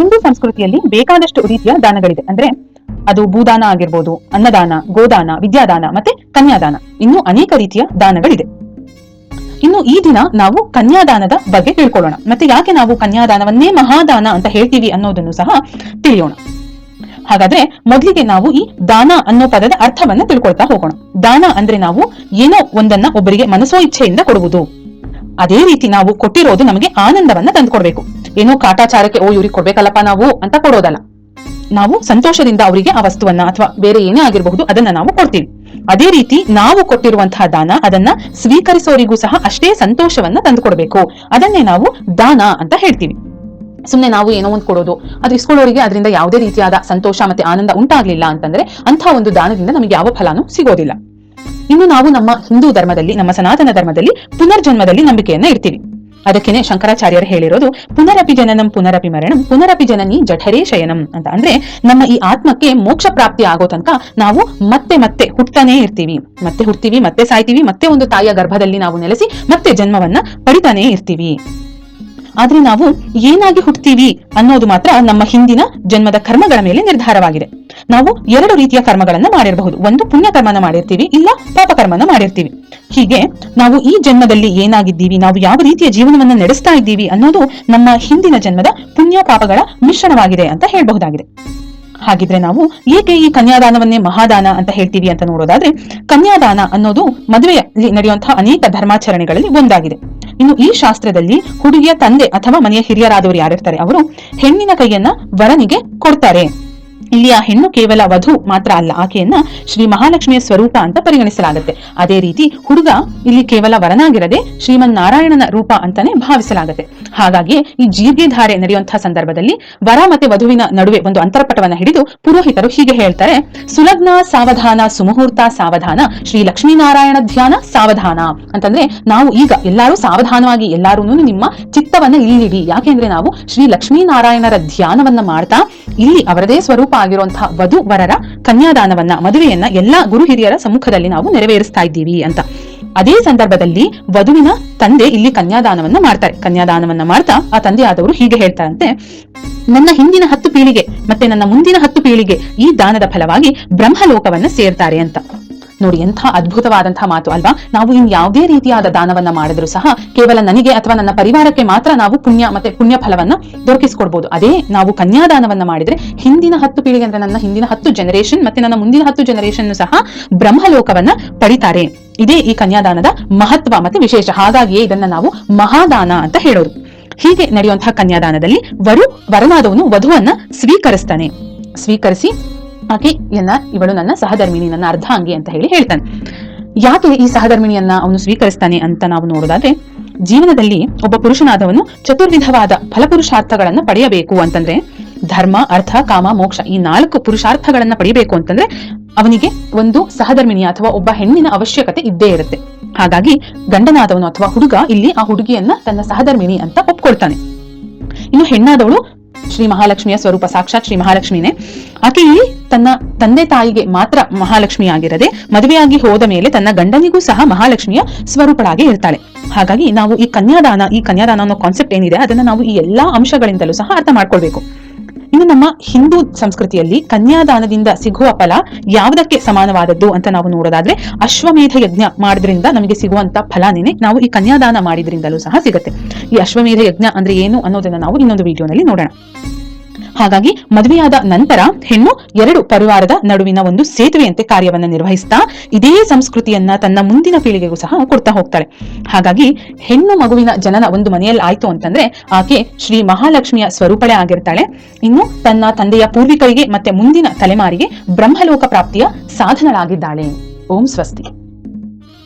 ಹಿಂದೂ ಸಂಸ್ಕೃತಿಯಲ್ಲಿ ಬೇಕಾದಷ್ಟು ರೀತಿಯ ದಾನಗಳಿದೆ. ಅಂದ್ರೆ ಅದು ಭೂದಾನ ಆಗಿರ್ಬೋದು, ಅನ್ನದಾನ, ಗೋದಾನ, ವಿದ್ಯಾದಾನ ಮತ್ತೆ ಕನ್ಯಾದಾನ, ಇನ್ನು ಅನೇಕ ರೀತಿಯ ದಾನಗಳಿದೆ. ಇನ್ನು ಈ ದಿನ ನಾವು ಕನ್ಯಾದಾನದ ಬಗ್ಗೆ ತಿಳ್ಕೊಳ್ಳೋಣ. ಮತ್ತೆ ಯಾಕೆ ನಾವು ಕನ್ಯಾದಾನವನ್ನೇ ಮಹಾದಾನ ಅಂತ ಹೇಳ್ತೀವಿ ಅನ್ನೋದನ್ನು ಸಹ ತಿಳಿಯೋಣ. ಹಾಗಾದ್ರೆ ಮೊದಲಿಗೆ ನಾವು ಈ ದಾನ ಅನ್ನೋ ಪದದ ಅರ್ಥವನ್ನ ತಿಳ್ಕೊಳ್ತಾ ಹೋಗೋಣ. ದಾನ ಅಂದ್ರೆ ನಾವು ಏನೋ ಒಂದನ್ನ ಒಬ್ಬರಿಗೆ ಮನಸೋ ಇಚ್ಛೆಯಿಂದ ಕೊಡುವುದು. ಅದೇ ರೀತಿ ನಾವು ಕೊಟ್ಟಿರೋದು ನಮಗೆ ಆನಂದವನ್ನ ತಂದುಕೊಡ್ಬೇಕು. ಏನೋ ಕಾಟಾಚಾರಕ್ಕೆ ಇವ್ರಿಗೆ ಕೊಡ್ಬೇಕಲ್ಲಪ್ಪ ನಾವು ಅಂತ ಕೊಡೋದಲ್ಲ. ನಾವು ಸಂತೋಷದಿಂದ ಅವರಿಗೆ ಆ ವಸ್ತುವನ್ನ ಅಥವಾ ಬೇರೆ ಏನೇ ಆಗಿರಬಹುದು ಅದನ್ನ ನಾವು ಕೊಡ್ತೀವಿ. ಅದೇ ರೀತಿ ನಾವು ಕೊಟ್ಟಿರುವಂತಹ ದಾನ ಅದನ್ನ ಸ್ವೀಕರಿಸೋರಿಗೂ ಸಹ ಅಷ್ಟೇ ಸಂತೋಷವನ್ನ ತಂದುಕೊಡ್ಬೇಕು. ಅದನ್ನೇ ನಾವು ದಾನ ಅಂತ ಹೇಳ್ತೀವಿ. ಸುಮ್ನೆ ನಾವು ಏನೋ ಒಂದು ಕೊಡೋದು, ಅದು ಇಸ್ಕೊಳ್ಳೋರಿಗೆ ಅದರಿಂದ ಯಾವುದೇ ರೀತಿಯಾದ ಸಂತೋಷ ಮತ್ತೆ ಆನಂದ ಉಂಟಾಗ್ಲಿಲ್ಲ ಅಂತಂದ್ರೆ ಅಂಥ ಒಂದು ದಾನದಿಂದ ನಮಗೆ ಯಾವ ಫಲಾನು ಸಿಗೋದಿಲ್ಲ. ಇನ್ನು ನಾವು ನಮ್ಮ ಹಿಂದೂ ಧರ್ಮದಲ್ಲಿ, ನಮ್ಮ ಸನಾತನ ಧರ್ಮದಲ್ಲಿ ಪುನರ್ಜನ್ಮದಲ್ಲಿ ನಂಬಿಕೆಯನ್ನ ಇಡ್ತೀವಿ. ಅದಕ್ಕೇನೆ ಶಂಕರಾಚಾರ್ಯರು ಹೇಳಿರೋದು ಪುನರಪಿ ಜನನಂ ಪುನರಪಿ ಮರಣಂ ಪುನರಪಿ ಜನನಿ ಜಠರೇ ಶಯನಂ ಅಂತ. ಅಂದ್ರೆ ನಮ್ಮ ಈ ಆತ್ಮಕ್ಕೆ ಮೋಕ್ಷ ಪ್ರಾಪ್ತಿ ಆಗೋ ತನಕ ನಾವು ಮತ್ತೆ ಮತ್ತೆ ಹುಟ್ಟತಾನೇ ಇರ್ತೀವಿ, ಮತ್ತೆ ಹುಡ್ತೀವಿ, ಮತ್ತೆ ಸಾಯ್ತೀವಿ, ಮತ್ತೆ ಒಂದು ತಾಯಿಯ ಗರ್ಭದಲ್ಲಿ ನಾವು ನೆಲೆಸಿ ಮತ್ತೆ ಜನ್ಮವನ್ನ ಪಡಿತಾನೇ ಇರ್ತೀವಿ. ಆದ್ರೆ ನಾವು ಏನಾಗಿ ಹುಟ್ಟುತ್ತೀವಿ ಅನ್ನೋದು ಮಾತ್ರ ನಮ್ಮ ಹಿಂದಿನ ಜನ್ಮದ ಕರ್ಮಗಳ ಮೇಲೆ ನಿರ್ಧಾರವಾಗಿದೆ. ನಾವು ಎರಡು ರೀತಿಯ ಕರ್ಮಗಳನ್ನ ಮಾಡಿರಬಹುದು. ಒಂದು ಪುಣ್ಯ ಕರ್ಮನ ಮಾಡಿರ್ತೀವಿ, ಇಲ್ಲ ಪಾಪ ಕರ್ಮನ ಮಾಡಿರ್ತೀವಿ. ಹೀಗೆ ನಾವು ಈ ಜನ್ಮದಲ್ಲಿ ಏನಾಗಿದ್ದೀವಿ, ನಾವು ಯಾವ ರೀತಿಯ ಜೀವನವನ್ನ ನಡೆಸ್ತಾ ಇದ್ದೀವಿ ಅನ್ನೋದು ನಮ್ಮ ಹಿಂದಿನ ಜನ್ಮದ ಪುಣ್ಯ ಪಾಪಗಳ ಮಿಶ್ರಣವಾಗಿದೆ ಅಂತ ಹೇಳಬಹುದಾಗಿದೆ. ಹಾಗಿದ್ರೆ ನಾವು ಏಕೆ ಈ ಕನ್ಯಾದಾನವನ್ನೇ ಮಹಾದಾನ ಅಂತ ಹೇಳ್ತೀವಿ ಅಂತ ನೋಡೋದಾದ್ರೆ, ಕನ್ಯಾದಾನ ಅನ್ನೋದು ಮದುವೆಯಲ್ಲಿ ನಡೆಯುವಂತಹ ಅನೇಕ ಧರ್ಮಾಚರಣೆಗಳಲ್ಲಿ ಒಂದಾಗಿದೆ. ಇನ್ನು ಈ ಶಾಸ್ತ್ರದಲ್ಲಿ ಹುಡುಗಿಯ ತಂದೆ ಅಥವಾ ಮನೆಯ ಹಿರಿಯರಾದವರು ಯಾರಿರ್ತಾರೆ ಅವರು ಹೆಣ್ಣಿನ ಕೈಯನ್ನ ವರನಿಗೆ ಕೊಡ್ತಾರೆ. ಇಲ್ಲಿ ಆ ಹೆಣ್ಣು ಕೇವಲ ವಧು ಮಾತ್ರ ಅಲ್ಲ, ಆಕೆಯನ್ನ ಶ್ರೀ ಮಹಾಲಕ್ಷ್ಮಿಯ ಸ್ವರೂಪ ಅಂತ ಪರಿಗಣಿಸಲಾಗುತ್ತೆ. ಅದೇ ರೀತಿ ಹುಡುಗ ಇಲ್ಲಿ ಕೇವಲ ವರನಾಗಿರದೆ ಶ್ರೀಮನ್ನಾರಾಯಣನ ರೂಪ ಅಂತಾನೆ ಭಾವಿಸಲಾಗುತ್ತೆ. ಹಾಗಾಗಿ ಈ ಜೀರ್ಗೆ ಧಾರೆ ನಡೆಯುವಂತಹ ಸಂದರ್ಭದಲ್ಲಿ ವರ ಮತ್ತೆ ವಧುವಿನ ನಡುವೆ ಒಂದು ಅಂತರಪಟವನ್ನ ಹಿಡಿದು ಪುರೋಹಿತರು ಹೀಗೆ ಹೇಳ್ತಾರೆ: ಸುಲಗ್ನ ಸಾವಧಾನ, ಸುಮುಹೂರ್ತ ಸಾವಧಾನ, ಶ್ರೀ ಲಕ್ಷ್ಮೀನಾರಾಯಣ ಧ್ಯಾನ ಸಾವಧಾನ. ಅಂತಂದ್ರೆ ನಾವು ಈಗ ಎಲ್ಲರೂ ಸಾವಧಾನವಾಗಿ ಎಲ್ಲಾರು ನಿಮ್ಮ ಚಿತ್ತವನ್ನ ಇಲ್ಲಿಡಿ. ಯಾಕೆಂದ್ರೆ ನಾವು ಶ್ರೀ ಲಕ್ಷ್ಮೀನಾರಾಯಣರ ಧ್ಯಾನವನ್ನ ಮಾಡ್ತಾ ಇಲ್ಲಿ ಅವರದೇ ಸ್ವರೂಪ ಆಗಿರುವಂತಹ ವಧು ವರರ ಕನ್ಯಾದಾನವನ್ನ, ಮದುವೆಯನ್ನ ಎಲ್ಲಾ ಗುರು ಹಿರಿಯರ ಸಮ್ಮುಖದಲ್ಲಿ ನಾವು ನೆರವೇರಿಸ್ತಾ ಇದ್ದೀವಿ ಅಂತ. ಅದೇ ಸಂದರ್ಭದಲ್ಲಿ ವಧುವಿನ ತಂದೆ ಇಲ್ಲಿ ಕನ್ಯಾದಾನವನ್ನ ಮಾಡ್ತಾರೆ. ಕನ್ಯಾದಾನವನ್ನ ಮಾಡ್ತಾ ಆ ತಂದೆ ಆದವರು ಹೀಗೆ ಹೇಳ್ತಾರಂತೆ: ನನ್ನ ಹಿಂದಿನ 10 ಪೀಳಿಗೆ ಮತ್ತೆ ನನ್ನ ಮುಂದಿನ 10 ಪೀಳಿಗೆ ಈ ದಾನದ ಫಲವಾಗಿ ಬ್ರಹ್ಮಲೋಕವನ್ನ ಸೇರ್ತಾರೆ ಅಂತ. ನೋಡಿ, ಎಂಥ ಅದ್ಭುತವಾದಂತಹ ಮಾತು ಅಲ್ವಾ? ನಾವು ಇನ್ ಯಾವುದೇ ರೀತಿಯಾದ ದಾನವನ್ನ ಮಾಡಿದ್ರು ಸಹ ಕೇವಲ ನನಗೆ ಅಥವಾ ನನ್ನ ಪರಿವಾರಕ್ಕೆ ಮಾತ್ರ ನಾವು ಪುಣ್ಯ ಫಲವನ್ನ ದೊರಕಿಸ್ಕೊಡ್ಬಹುದು. ಅದೇ ನಾವು ಕನ್ಯಾದಾನವನ್ನ ಮಾಡಿದ್ರೆ ಹಿಂದಿನ 10 ಪೀಳಿಗೆ ಅಂದ್ರೆ ನನ್ನ ಹಿಂದಿನ 10 ಜನರೇಷನ್ ಮತ್ತೆ ನನ್ನ ಮುಂದಿನ 10 ಜನರೇಷನ್ ಸಹ ಬ್ರಹ್ಮಲೋಕವನ್ನ ಪಡಿತಾರೆ. ಇದೇ ಈ ಕನ್ಯಾದಾನದ ಮಹತ್ವ ಮತ್ತೆ ವಿಶೇಷ. ಹಾಗಾಗಿಯೇ ಇದನ್ನ ನಾವು ಮಹಾದಾನ ಅಂತ ಹೇಳೋದು. ಹೀಗೆ ನಡೆಯುವಂತಹ ಕನ್ಯಾದಾನದಲ್ಲಿ ವರನಾದವನು ವಧುವನ್ನ ಸ್ವೀಕರಿಸಿ ಆಕೆಯನ್ನ ಇವಳು ನನ್ನ ಸಹಧರ್ಮಿಣಿ, ನನ್ನ ಅರ್ಧಾಂಗಿ ಅಂತ ಹೇಳ್ತಾನೆ. ಯಾಕೆ ಈ ಸಹಧರ್ಮಿಣಿಯನ್ನ ಅವನು ಸ್ವೀಕರಿಸ್ತಾನೆ ಅಂತ ನಾವು ನೋಡೋದಾದ್ರೆ, ಜೀವನದಲ್ಲಿ ಒಬ್ಬ ಪುರುಷನಾದವನು ಚತುರ್ವಿಧವಾದ ಫಲಪುರುಷಾರ್ಥಗಳನ್ನ ಪಡೆಯಬೇಕು ಅಂತಂದ್ರೆ, ಧರ್ಮ, ಅರ್ಥ, ಕಾಮ, ಮೋಕ್ಷ ಈ 4 ಪುರುಷಾರ್ಥಗಳನ್ನ ಪಡೆಯಬೇಕು ಅಂತಂದ್ರೆ ಅವನಿಗೆ ಒಂದು ಸಹಧರ್ಮಿಣಿಯ ಅಥವಾ ಒಬ್ಬ ಹೆಣ್ಣಿನ ಅವಶ್ಯಕತೆ ಇದ್ದೇ ಇರುತ್ತೆ. ಹಾಗಾಗಿ ಗಂಡನಾದವನು ಅಥವಾ ಹುಡುಗ ಇಲ್ಲಿ ಆ ಹುಡುಗಿಯನ್ನ ತನ್ನ ಸಹಧರ್ಮಿಣಿ ಅಂತ ಒಪ್ಕೊಳ್ತಾನೆ. ಇನ್ನು ಹೆಣ್ಣಾದವಳು ಶ್ರೀ ಮಹಾಲಕ್ಷ್ಮಿಯ ಸ್ವರೂಪ, ಸಾಕ್ಷಾತ್ ಶ್ರೀ ಮಹಾಲಕ್ಷ್ಮಿನೇ. ಆಕೆ ಇಲ್ಲಿ ತನ್ನ ತಂದೆ ತಾಯಿಗೆ ಮಾತ್ರ ಮಹಾಲಕ್ಷ್ಮಿ ಆಗಿರದೆ ಮದುವೆಯಾಗಿ ಹೋದ ಮೇಲೆ ತನ್ನ ಗಂಡನಿಗೂ ಸಹ ಮಹಾಲಕ್ಷ್ಮಿಯ ಸ್ವರೂಪಳಾಗಿ ಇರ್ತಾಳೆ. ಹಾಗಾಗಿ ನಾವು ಈ ಕನ್ಯಾದಾನ ಅನ್ನೋ ಕಾನ್ಸೆಪ್ಟ್ ಏನಿದೆ ಅದನ್ನ ನಾವು ಈ ಎಲ್ಲಾ ಅಂಶಗಳಿಂದಲೂ ಸಹ ಅರ್ಥ ಮಾಡ್ಕೊಳ್ಬೇಕು. ಇನ್ನು ನಮ್ಮ ಹಿಂದೂ ಸಂಸ್ಕೃತಿಯಲ್ಲಿ ಕನ್ಯಾದಾನದಿಂದ ಸಿಗುವ ಫಲ ಯಾವುದಕ್ಕೆ ಸಮಾನವಾದದ್ದು ಅಂತ ನಾವು ನೋಡೋದಾದ್ರೆ, ಅಶ್ವಮೇಧ ಯಜ್ಞ ಮಾಡೋದ್ರಿಂದ ನಮಗೆ ಸಿಗುವಂತ ಫಲನೇನೆ ನಾವು ಈ ಕನ್ಯಾದಾನ ಮಾಡಿದ್ರಿಂದಲೂ ಸಹ ಸಿಗುತ್ತೆ. ಈ ಅಶ್ವಮೇಧ ಯಜ್ಞ ಅಂದ್ರೆ ಏನು ಅನ್ನೋದನ್ನ ನಾವು ಇನ್ನೊಂದು ವಿಡಿಯೋನಲ್ಲಿ ನೋಡೋಣ. ಹಾಗಾಗಿ ಮದುವೆಯಾದ ನಂತರ ಹೆಣ್ಣು 2 ಪರಿವಾರದ ನಡುವಿನ ಒಂದು ಸೇತುವೆಯಂತೆ ಕಾರ್ಯವನ್ನ ನಿರ್ವಹಿಸ್ತಾ ಇದೇ ಸಂಸ್ಕೃತಿಯನ್ನ ತನ್ನ ಮುಂದಿನ ಪೀಳಿಗೆಗೂ ಸಹ ಕೊಡ್ತಾ ಹೋಗ್ತಾಳೆ. ಹಾಗಾಗಿ ಹೆಣ್ಣು ಮಗುವಿನ ಜನನ ಒಂದು ಮನೆಯಲ್ಲಿ ಆಯ್ತು ಅಂತಂದ್ರೆ ಆಕೆ ಶ್ರೀ ಮಹಾಲಕ್ಷ್ಮಿಯ ಸ್ವರೂಪಳೇ ಆಗಿರ್ತಾಳೆ. ಇನ್ನು ತನ್ನ ತಂದೆಯ ಪೂರ್ವಿಕರಿಗೆ ಮತ್ತೆ ಮುಂದಿನ ತಲೆಮಾರಿಗೆ ಬ್ರಹ್ಮಲೋಕ ಪ್ರಾಪ್ತಿಯ ಸಾಧನಳಾಗಿದ್ದಾಳೆ. ಓಂ ಸ್ವಸ್ತಿ.